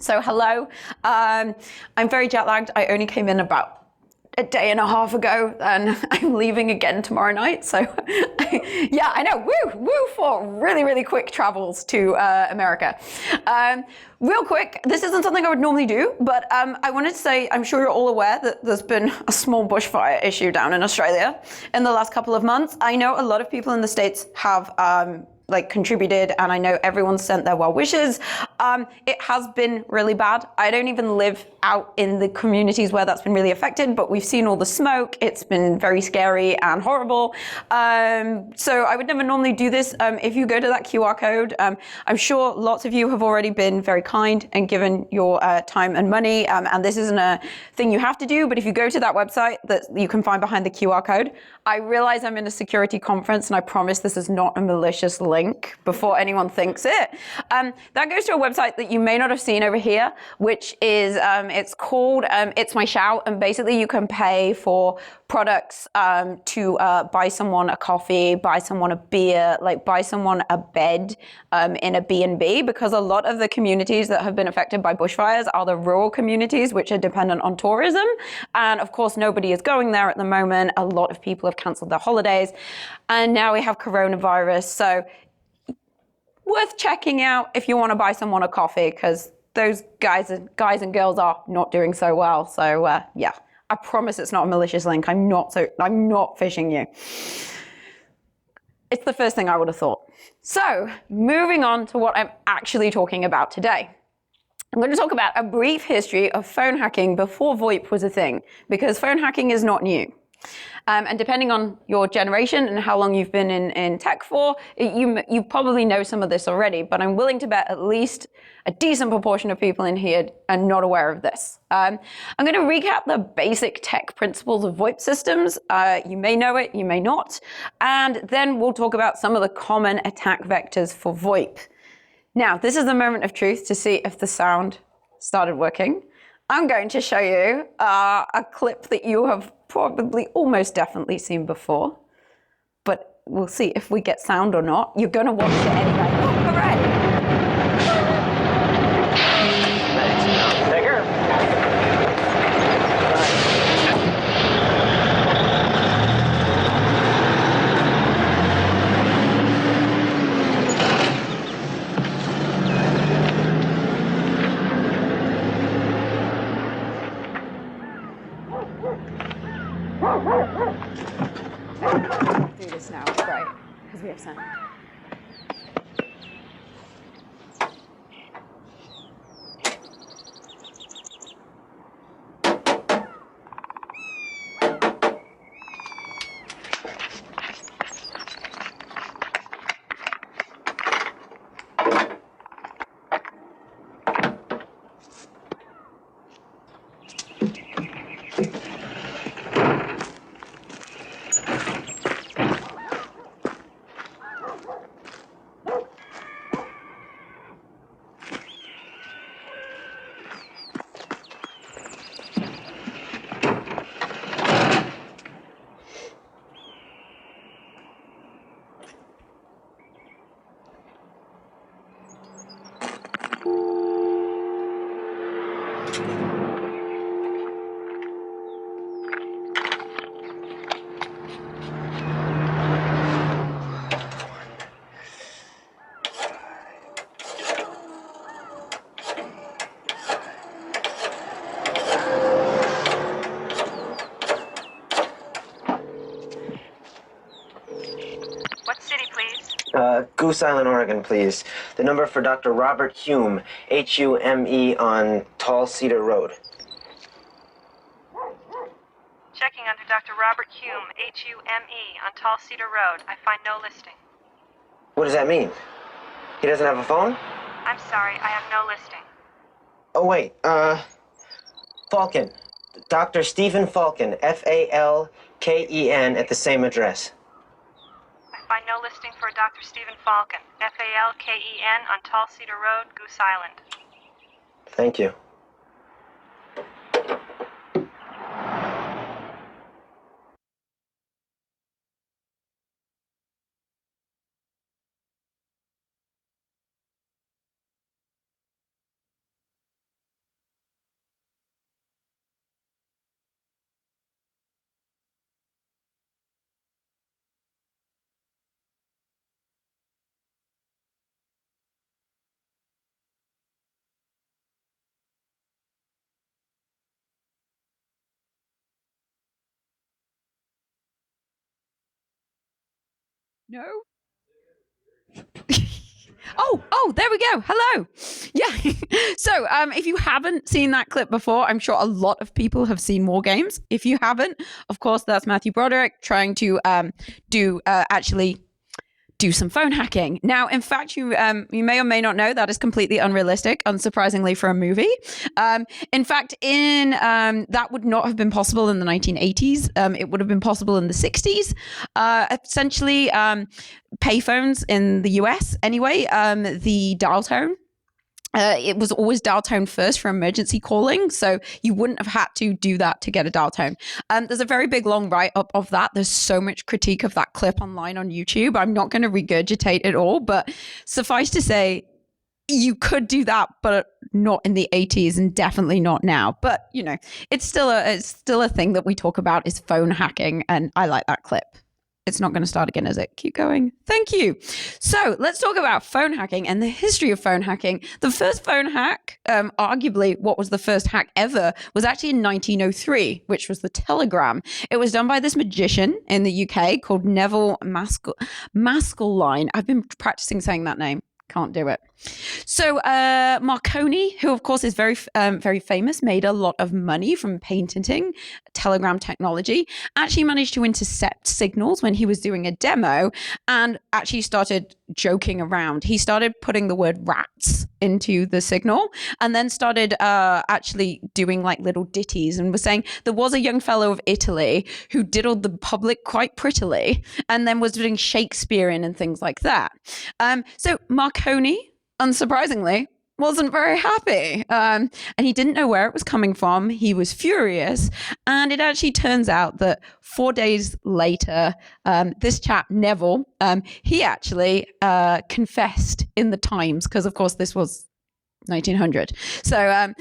So hello, I'm very jet lagged. I only came in about a day and a half ago, and I'm leaving again tomorrow night. So yeah, I know, woo for really quick travels to America. Real quick, this isn't something I would normally do, but I wanted to say, I'm sure you're all aware that there's been a small bushfire issue down in Australia in the last couple of months. I know a lot of people in the States have contributed, and I know everyone sent their well wishes. It has been really bad. I don't even live out in the communities where that's been really affected, but we've seen all the smoke. It's been very scary and horrible. So I would never normally do this. If you go to that QR code, I'm sure lots of you have already been very kind and given your time and money, and this isn't a thing you have to do, but if you go to that website that you can find behind the QR code, I realize I'm in a security conference, and I promise this is not a malicious link before anyone thinks it. That goes to a website that you may not have seen over here, which is, it's called It's My Shout, and basically you can pay for products to buy someone a coffee, buy someone a beer, like buy someone a bed in a B&B, because a lot of the communities that have been affected by bushfires are the rural communities, which are dependent on tourism. And of course, nobody is going there at the moment. A lot of people have canceled their holidays, and now we have coronavirus. So worth checking out if you want to buy someone a coffee, because those guys and girls are not doing so well. So yeah, I promise it's not a malicious link. I'm not phishing you. It's the first thing I would have thought. So moving on to what I'm actually talking about today. I'm going to talk about a brief history of phone hacking before VoIP was a thing, because phone hacking is not new. And depending on your generation and how long you've been in tech for, you probably know some of this already, but I'm willing to bet at least a decent proportion of people in here are not aware of this. I'm going to recap the basic tech principles of VoIP systems. You may know it, you may not. And then we'll talk about some of the common attack vectors for VoIP. Now, this is the moment of truth to see if the sound started working. I'm going to show you a clip that you have probably almost definitely seen before, but we'll see if we get sound or not. You're going to watch it anyway. Oh, hooray! Bigger. Do this now, it's great, because we have sound. Goose Island, Oregon, please. The number for Dr. Robert Hume, H-U-M-E, on Tall Cedar Road. Checking under Dr. Robert Hume, H-U-M-E, on Tall Cedar Road. I find no listing. What does that mean? He doesn't have a phone? I'm sorry, I have no listing. Oh, wait, Falken. Dr. Stephen Falken, F-A-L-K-E-N, at the same address. I find no listing for Dr. Stephen Falken, F-A-L-K-E-N, on Tall Cedar Road, Goose Island. Thank you. No? Oh, there we go. Hello. Yeah. So, if you haven't seen that clip before, I'm sure a lot of people have seen War Games. If you haven't, of course, that's Matthew Broderick trying to do some phone hacking. Now, in fact, you may or may not know that is completely unrealistic, unsurprisingly, for a movie. In fact, that would not have been possible in the 1980s. It would have been possible in the 60s. Essentially, payphones in the US, anyway, the dial tone. It was always dial tone first for emergency calling, so you wouldn't have had to do that to get a dial tone. There's a very big long write-up of that. There's so much critique of that clip online on YouTube. I'm not going to regurgitate it all, but suffice to say, you could do that, but not in the 80s and definitely not now. But, you know, it's still a thing that we talk about is phone hacking, and I like that clip. It's not going to start again, is it? Keep going. Thank you. So let's talk about phone hacking and the history of phone hacking. The first phone hack, arguably what was the first hack ever, was actually in 1903, which was the telegram. It was done by this magician in the UK called Neville Maskelyne. I've been practicing saying that name. Can't do it. So Marconi, who of course is very famous, made a lot of money from patenting telegram technology, actually managed to intercept signals when he was doing a demo and actually started joking around. He started putting the word rats into the signal and then started actually doing like little ditties and was saying there was a young fellow of Italy who diddled the public quite prettily and then was doing Shakespearean and things like that. So Marconi, unsurprisingly, wasn't very happy. And he didn't know where it was coming from. He was furious. And it actually turns out that 4 days later, this chap, Neville, he actually confessed in the Times, because of course this was 1900. So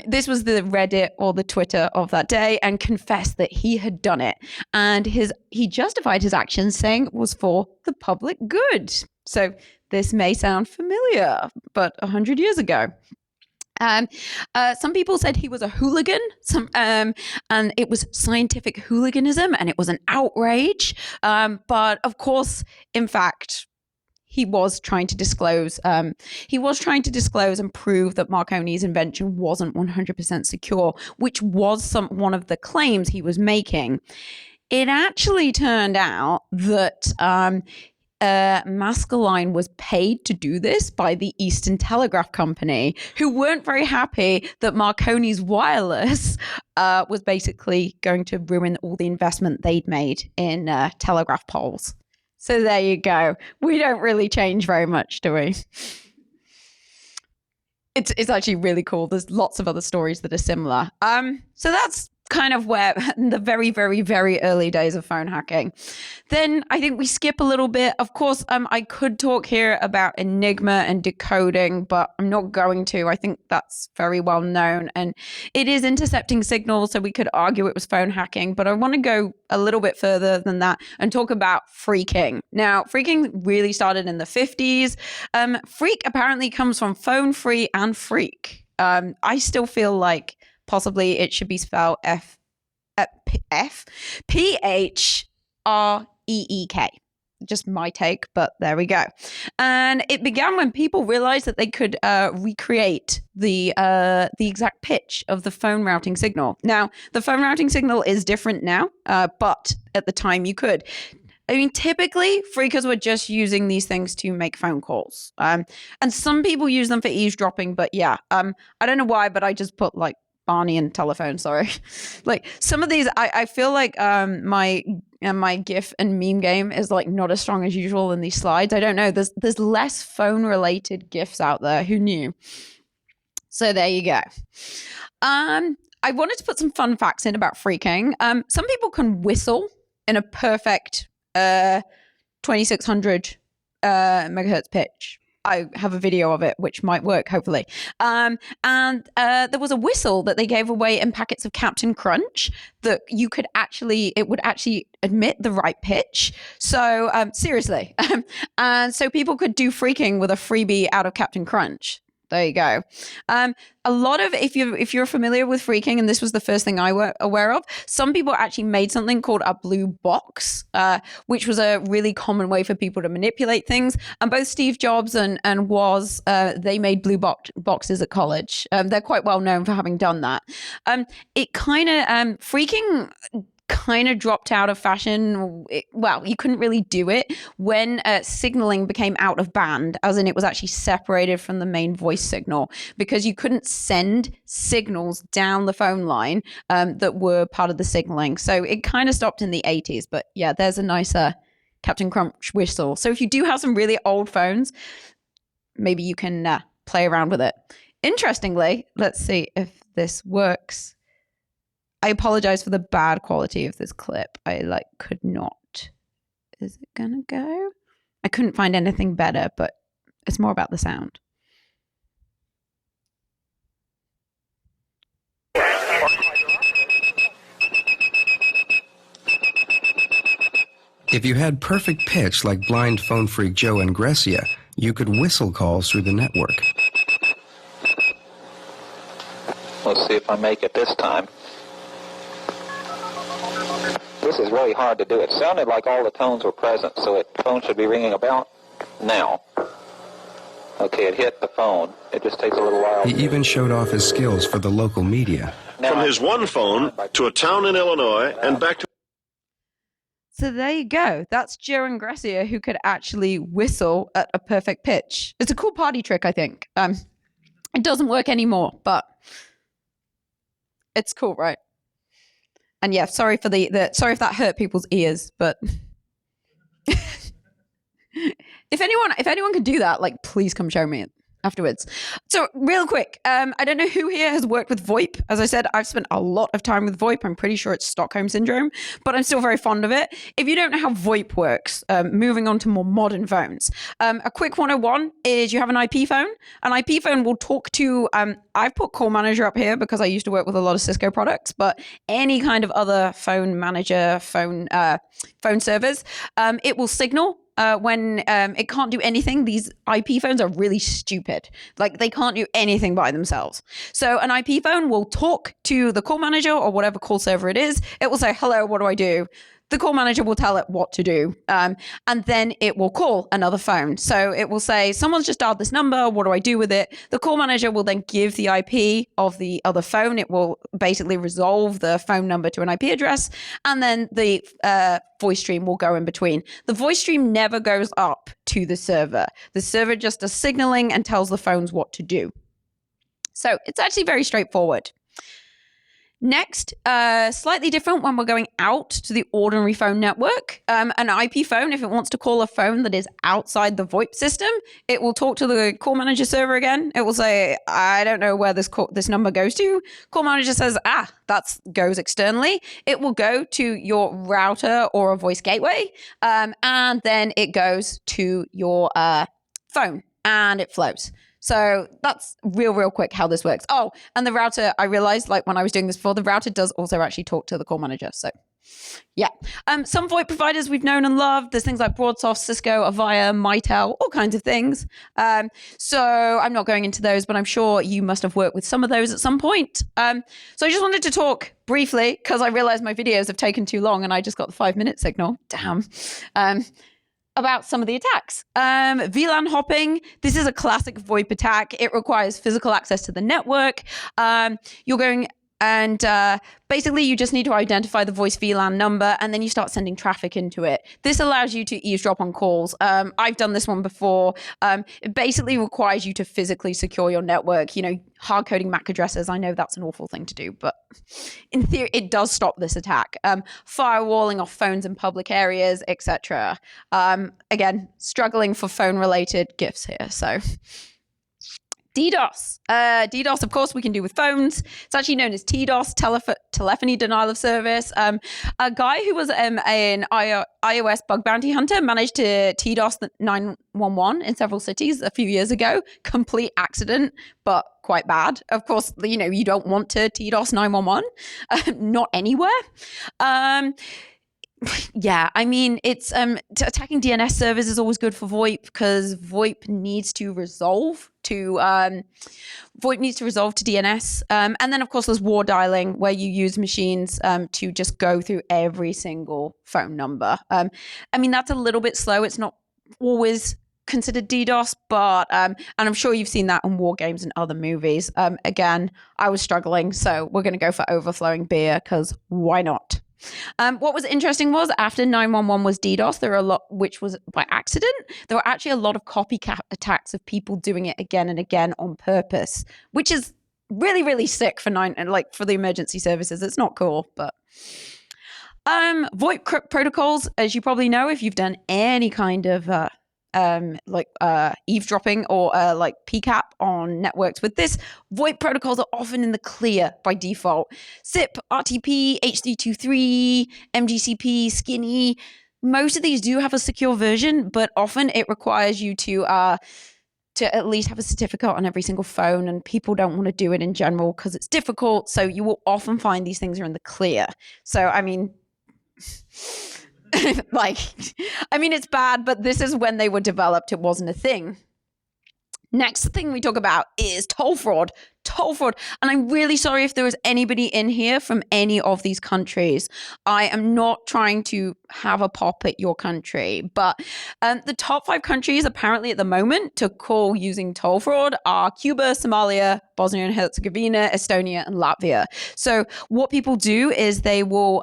this was the Reddit or the Twitter of that day, and confessed that he had done it. And he justified his actions saying it was for the public good. So this may sound familiar, but 100 years ago. Some people said he was a hooligan, and it was scientific hooliganism, and it was an outrage. But of course, in fact, he was trying to disclose and prove that Marconi's invention wasn't 100% secure, which was one of the claims he was making. It actually turned out that Maskelyne was paid to do this by the Eastern Telegraph Company, who weren't very happy that Marconi's wireless was basically going to ruin all the investment they'd made in telegraph poles. So there you go. We don't really change very much, do we? It's actually really cool. There's lots of other stories that are similar. So that's kind of where the very, very, very early days of phone hacking. Then I think we skip a little bit. Of course, I could talk here about Enigma and decoding, but I'm not going to. I think that's very well known. And it is intercepting signals, so we could argue it was phone hacking. But I want to go a little bit further than that and talk about phreaking. Now, phreaking really started in the 50s. Phreak apparently comes from phone free and freak. I still feel like possibly it should be spelled PHREEK. Just my take, but there we go. And it began when people realized that they could recreate the exact pitch of the phone routing signal. Now, the phone routing signal is different now, but at the time you could. I mean, typically, phreakers were just using these things to make phone calls. And some people use them for eavesdropping, but yeah, I don't know why, but I just put like Barney and telephone, sorry. Like some of these, I feel like my GIF and meme game is like not as strong as usual in these slides. I don't know. There's less phone related GIFs out there. Who knew? So there you go. I wanted to put some fun facts in about phreaking. Some people can whistle in a perfect 2600 megahertz pitch. I have a video of it, which might work, hopefully. And there was a whistle that they gave away in packets of Captain Crunch that it would actually admit the right pitch. So seriously. And so people could do phreaking with a freebie out of Captain Crunch. There you go. A lot of, if you're familiar with phreaking, and this was the first thing I were aware of, some people actually made something called a blue box, which was a really common way for people to manipulate things. And both Steve Jobs and Woz, they made blue boxes at college. They're quite well known for having done that. It kind of, phreaking kind of dropped out of fashion. Well, you couldn't really do it when signaling became out of band, as in it was actually separated from the main voice signal, because you couldn't send signals down the phone line that were part of the signaling. So it kind of stopped in the 80s. But yeah, there's a nicer Captain Crunch whistle. So if you do have some really old phones, maybe you can play around with it. Interestingly, let's see if this works. I apologize for the bad quality of this clip. I could not. Is it gonna go? I couldn't find anything better, but it's more about the sound. If you had perfect pitch like blind phone freak Joe and Grecia, you could whistle calls through the network. Let's see if I make it this time. This is really hard to do. It sounded like all the tones were present, so the phone should be ringing about now. Okay, it hit the phone. It just takes a little while. He even showed off his skills for the local media. From his one phone to a town in Illinois and back to... So there you go. That's Joe and Grecia, who could actually whistle at a perfect pitch. It's a cool party trick, I think. It doesn't work anymore, but it's cool, right? And yeah, sorry for sorry if that hurt people's ears, but if anyone could do that, please come show me it afterwards. So real quick, I don't know who here has worked with VoIP. As I said, I've spent a lot of time with VoIP. I'm pretty sure it's Stockholm Syndrome, but I'm still very fond of it. If you don't know how VoIP works, moving on to more modern phones, a quick 101 is you have an IP phone. An IP phone will talk to, I've put Call Manager up here because I used to work with a lot of Cisco products, but any kind of other phone manager, phone servers, it will signal when it can't do anything. These IP phones are really stupid. They can't do anything by themselves. So an IP phone will talk to the call manager or whatever call server it is. It will say, hello, what do I do? The call manager will tell it what to do. And then it will call another phone. So it will say, someone's just dialed this number. What do I do with it? The call manager will then give the IP of the other phone. It will basically resolve the phone number to an IP address. And then the voice stream will go in between. The voice stream never goes up to the server. The server just does signaling and tells the phones what to do. So it's actually very straightforward. Next, slightly different when we're going out to the ordinary phone network. An IP phone, if it wants to call a phone that is outside the VoIP system, it will talk to the call manager server again. It will say, I don't know where this number goes to. Call manager says, that goes externally. It will go to your router or a voice gateway, and then it goes to your phone and it flows. So that's real quick how this works. Oh, and the router, I realized when I was doing this before, the router does also actually talk to the call manager. So yeah, some VoIP providers we've known and loved. There's things like Broadsoft, Cisco, Avaya, Mitel, all kinds of things. So I'm not going into those, but I'm sure you must have worked with some of those at some point. So I just wanted to talk briefly because I realized my videos have taken too long and I just got the 5-minute signal. Damn. About some of the attacks. VLAN hopping. This is a classic VoIP attack. It requires physical access to the network. You're going and basically you just need to identify the voice VLAN number and then you start sending traffic into it. This allows you to eavesdrop on calls. I've done this one before. It basically requires you to physically secure your network, hard coding MAC addresses. I know that's an awful thing to do, but in theory, it does stop this attack. Firewalling off phones in public areas, etc. Again, struggling for phone-related gifts here, so... DDoS. DDoS, of course, we can do with phones. It's actually known as TDoS, telephony denial of service. A guy who was an iOS bug bounty hunter managed to TDoS 911 in several cities a few years ago. Complete accident, but quite bad. Of course, you don't want to TDoS 911, not anywhere. Yeah, I mean, it's attacking DNS servers is always good for VoIP because VoIP needs to resolve to DNS, and then of course there's war dialing where you use machines to just go through every single phone number. I mean, that's a little bit slow. It's not always considered DDoS, but and I'm sure you've seen that in war games and other movies. Again, I was struggling, so we're going to go for overflowing beer because why not? What was interesting was after 911 was DDoS, there were a lot, which was by accident. There were actually a lot of copycat attacks of people doing it again and again on purpose, which is really, really sick for for the emergency services. It's not cool, but VoIP protocols, as you probably know, if you've done any kind of eavesdropping or like PCAP on networks with this, VoIP protocols are often in the clear by default. SIP, RTP, H323, MGCP, Skinny, most of these do have a secure version, but often it requires you to at least have a certificate on every single phone, and people don't want to do it in general because it's difficult. So you will often find these things are in the clear. So, I mean, it's bad, but this is when they were developed. It wasn't a thing. Next thing we talk about is toll fraud. And I'm really sorry if there was anybody in here from any of these countries. I am not trying to have a pop at your country, but the top 5 countries apparently at the moment to call using toll fraud are Cuba, Somalia, Bosnia and Herzegovina, Estonia, and Latvia. So what people do is they will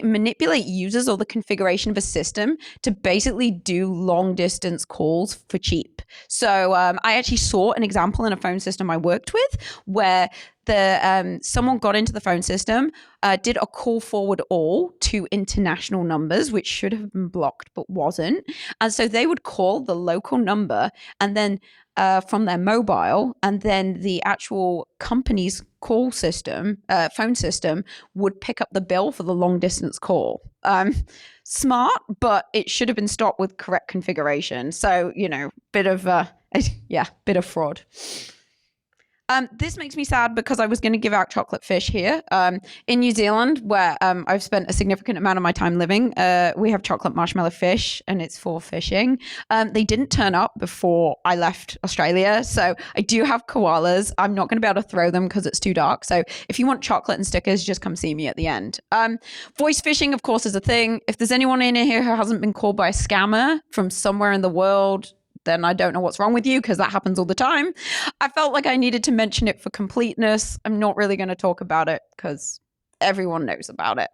manipulate users or the configuration of a system to basically do long distance calls for cheap. So I actually saw an example in a phone system I worked with where someone got into the phone system, did a call forward all to international numbers, which should have been blocked but wasn't. And so they would call the local number and then from their mobile, and then the actual company's call system, phone system, would pick up the bill for the long distance call. Smart, but it should have been stopped with correct configuration. So, bit of fraud. This makes me sad because I was going to give out chocolate fish here. In New Zealand, where I've spent a significant amount of my time living, we have chocolate marshmallow fish, and it's for fishing. They didn't turn up before I left Australia, so I do have koalas. I'm not going to be able to throw them because it's too dark. So if you want chocolate and stickers, just come see me at the end. Voice phishing, of course, is a thing. If there's anyone in here who hasn't been called by a scammer from somewhere in the world, then I don't know what's wrong with you, because that happens all the time. I felt like I needed to mention it for completeness. I'm not really going to talk about it because everyone knows about it.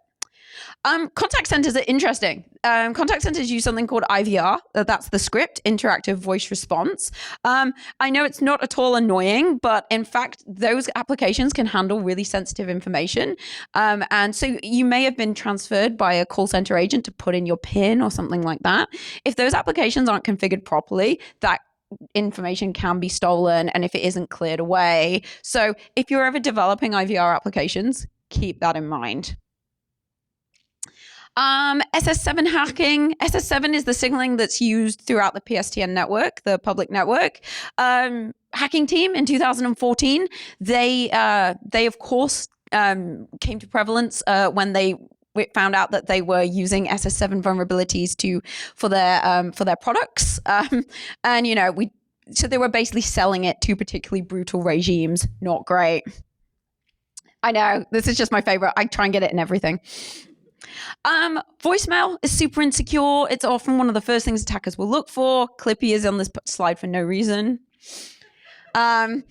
Contact centers are interesting. Contact centers use something called IVR. That's the script, interactive voice response. I know it's not at all annoying, but in fact, those applications can handle really sensitive information. And so you may have been transferred by a call center agent to put in your PIN or something like that. If those applications aren't configured properly, that information can be stolen, and if it isn't cleared away. So if you're ever developing IVR applications, keep that in mind. SS7 hacking. SS7 is the signaling that's used throughout the PSTN network, the public network. Hacking team in 2014, they of course came to prevalence when they found out that they were using SS7 vulnerabilities for their products, so they were basically selling it to particularly brutal regimes. Not great. I know, this is just my favorite. I try and get it in everything. Voicemail is super insecure. It's often one of the first things attackers will look for. Clippy is on this slide for no reason. The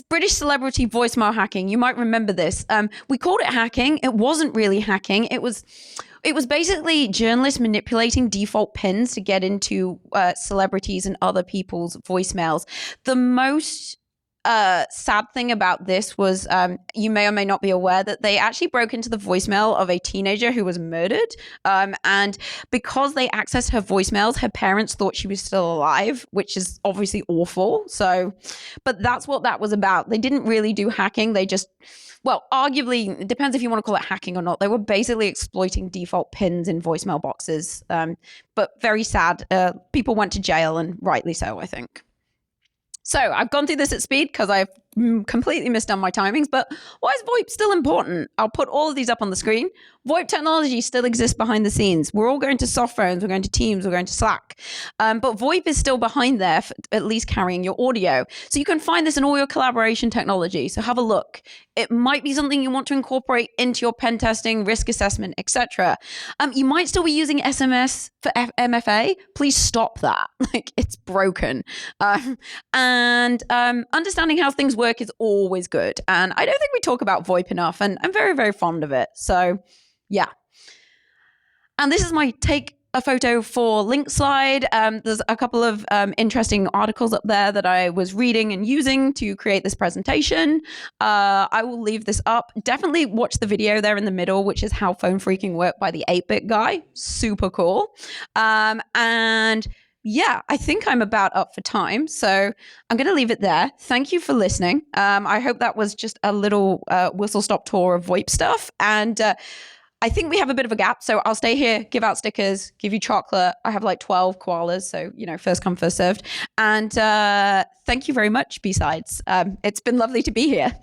British celebrity voicemail hacking, you might remember this. We called it hacking. It wasn't really hacking. It was basically journalists manipulating default pins to get into celebrities and other people's voicemails. The most sad thing about this was you may or may not be aware that they actually broke into the voicemail of a teenager who was murdered. And because they accessed her voicemails, her parents thought she was still alive, which is obviously awful. But that's what that was about. They didn't really do hacking. They just, arguably, it depends if you want to call it hacking or not. They were basically exploiting default pins in voicemail boxes. But very sad. People went to jail, and rightly so, I think. So I've gone through this at speed because I've completely misdone my timings, but why is VoIP still important? I'll put all of these up on the screen. VoIP technology still exists behind the scenes. We're all going to soft phones, we're going to Teams, we're going to Slack. But VoIP is still behind there, for at least carrying your audio. So you can find this in all your collaboration technology. So have a look. It might be something you want to incorporate into your pen testing, risk assessment, etc. You might still be using SMS for MFA. Please stop that. Like, it's broken. And understanding how things work is always good. And I don't think we talk about VoIP enough, and I'm very, very fond of it. So yeah. And this is my take a photo for link slide. There's a couple of interesting articles up there that I was reading and using to create this presentation. I will leave this up. Definitely watch the video there in the middle, which is how phone phreaking worked by the 8-bit guy. Super cool. And yeah, I think I'm about up for time. So I'm going to leave it there. Thank you for listening. I hope that was just a little whistle-stop tour of VoIP stuff. And I think we have a bit of a gap. So I'll stay here, give out stickers, give you chocolate. I have like 12 koalas. So, first come, first served. And thank you very much, B-Sides. It's been lovely to be here.